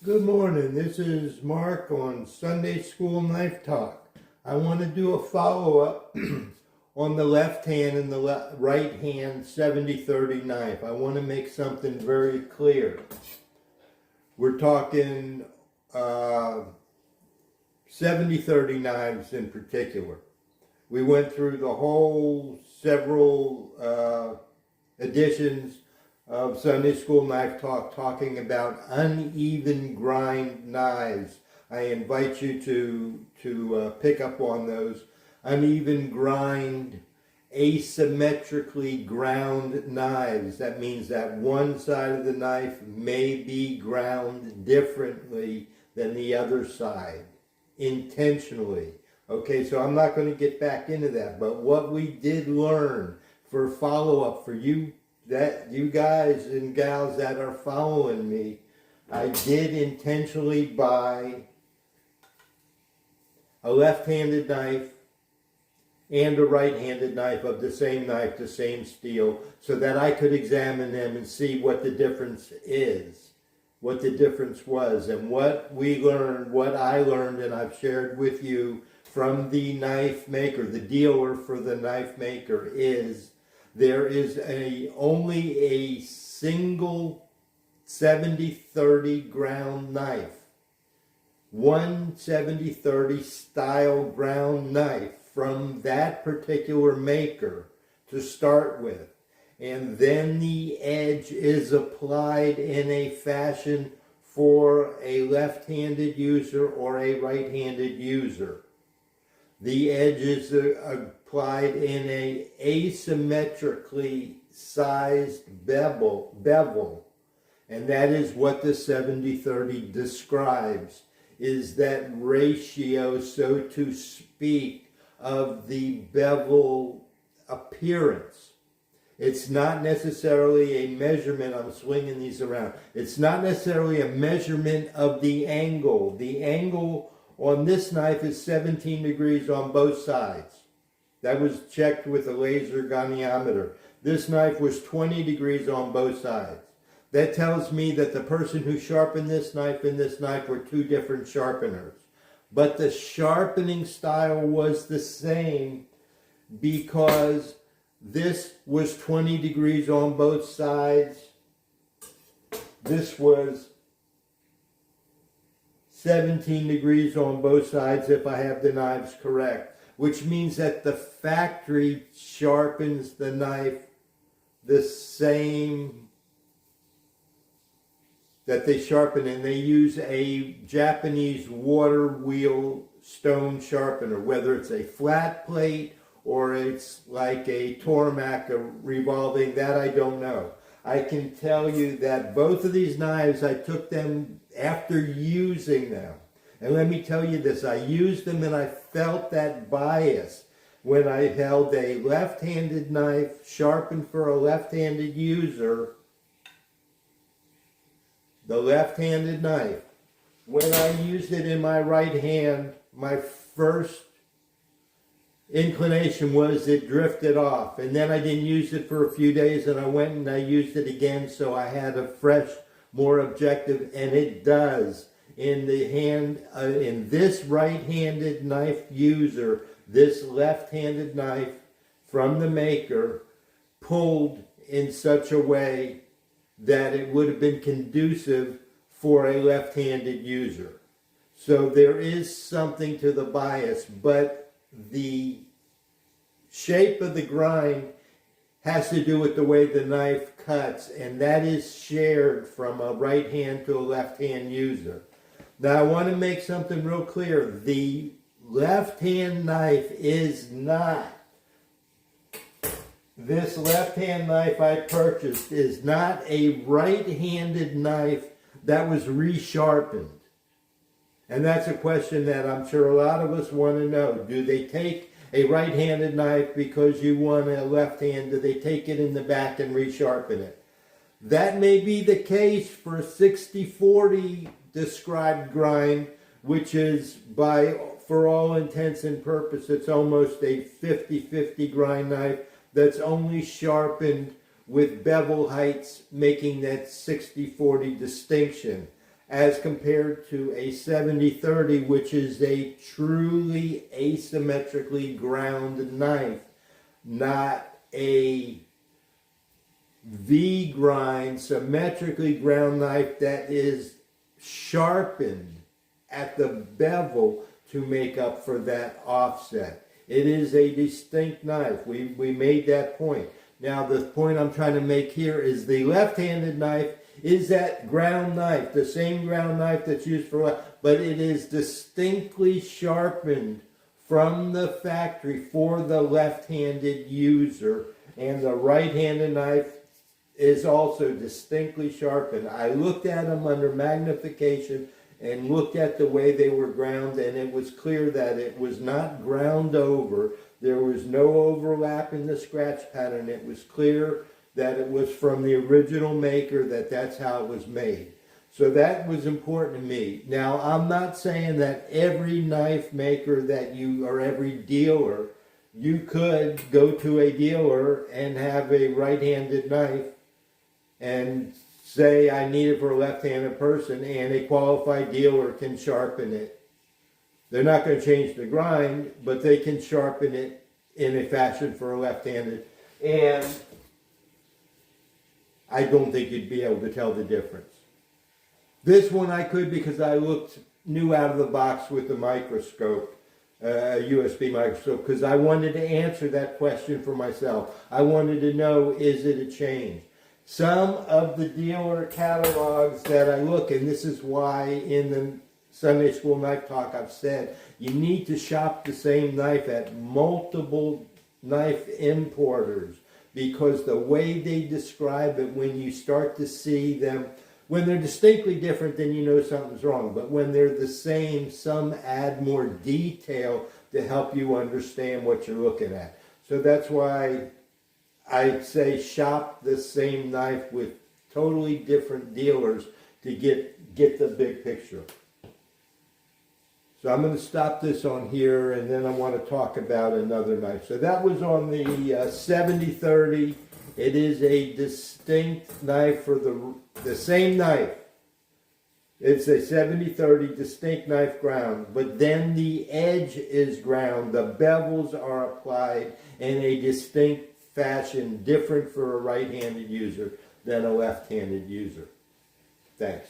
Good morning. This is Mark on Sunday School Knife Talk. I want to do a follow-up on the left hand and the right hand 70-30 knife. I want to make something very clear. We're talking 70-30 knives in particular. We went through the whole several editions of Sunday School Knife Talk talking about uneven grind knives. I invite you to pick up on those. Uneven grind, asymmetrically ground knives. That means that one side of the knife may be ground differently than the other side, intentionally. Okay, so I'm not going to get back into that, but what we did learn for follow-up for you guys and gals that are following me, I did intentionally buy a left-handed knife and a right-handed knife of the same knife, the same steel, so that I could examine them and see what the difference is, what the difference was, and what we learned, what I learned, and I've shared with you from the knife maker, the dealer for the knife maker, is there is only a single 70-30 ground knife. One 70-30 style ground knife from that particular maker to start with. And then the edge is applied in a fashion for a left-handed user or a right-handed user. The edge is applied in a asymmetrically sized bevel, and that is what the 70-30 describes, is that ratio, so to speak, of the bevel appearance. It's not necessarily a measurement, I'm swinging these around, it's not necessarily a measurement of the angle. The angle on this knife is 17 degrees on both sides. That was checked with a laser goniometer. This knife was 20 degrees on both sides. That tells me that the person who sharpened this knife and this knife were two different sharpeners. But the sharpening style was the same because this was 20 degrees on both sides. This was 17 degrees on both sides if I have the knives correct, which means that the factory sharpens the knife the same that they sharpen, and they use a Japanese water wheel stone sharpener, whether it's a flat plate or it's like a Tormac, a revolving, that I don't know. I can tell you that both of these knives, I took them after using them. And let me tell you this, I used them and I felt that bias when I held a left-handed knife sharpened for a left-handed user, the left-handed knife. When I used it in my right hand, my first inclination was it drifted off, and then I didn't use it for a few days and I went and I used it again, so I had a fresh, more objective, and it does in the hand, in this right-handed knife user, this left-handed knife from the maker pulled in such a way that it would have been conducive for a left-handed user. So there is something to the bias, but the shape of the grind has to do with the way the knife cuts, and that is shared from a right hand to a left hand user. Now I want to make something real clear. The left hand knife is not, this left hand knife I purchased is not a right-handed knife that was resharpened. And that's a question that I'm sure a lot of us want to know. Do they take a right-handed knife because you want a left hand? Do they take it in the back and resharpen it? That may be the case for a 60-40 described grind, which is, for all intents and purposes, it's almost a 50-50 grind knife that's only sharpened with bevel heights, making that 60-40 distinction. as compared to a 70/30, which is a truly asymmetrically ground knife, not a V-grind, symmetrically ground knife that is sharpened at the bevel to make up for that offset. It is a distinct knife. We made that point. Now the point I'm trying to make here is the left-handed knife is that ground knife, the same ground knife that's used for left, but it is distinctly sharpened from the factory for the left-handed user, and the right-handed knife is also distinctly sharpened. I looked at them under magnification and looked at the way they were ground, and it was clear that it was not ground over. There was no overlap in the scratch pattern. It was clear that it was from the original maker, that's how it was made. So that was important to me. Now, I'm not saying that every knife maker or every dealer, you could go to a dealer and have a right-handed knife and say, I need it for a left-handed person, and a qualified dealer can sharpen it. They're not going to change the grind, but they can sharpen it in a fashion for a left-handed. And I don't think you'd be able to tell the difference. This one I could, because I knew out of the box with the microscope, a USB microscope, because I wanted to answer that question for myself. I wanted to know, is it a change? Some of the dealer catalogs that I look, and this is why in the Sunday School Knife Talk I've said, you need to shop the same knife at multiple knife importers, because the way they describe it, when you start to see them, when they're distinctly different, then you know something's wrong. But when they're the same, some add more detail to help you understand what you're looking at. So that's why I say shop the same knife with totally different dealers to get the big picture. So I'm going to stop this on here, and then I want to talk about another knife. So that was on the 70/30. It is a distinct knife for the same knife. It's a 70/30 distinct knife ground, but then the edge is ground. The bevels are applied in a distinct fashion, different for a right-handed user than a left-handed user. Thanks.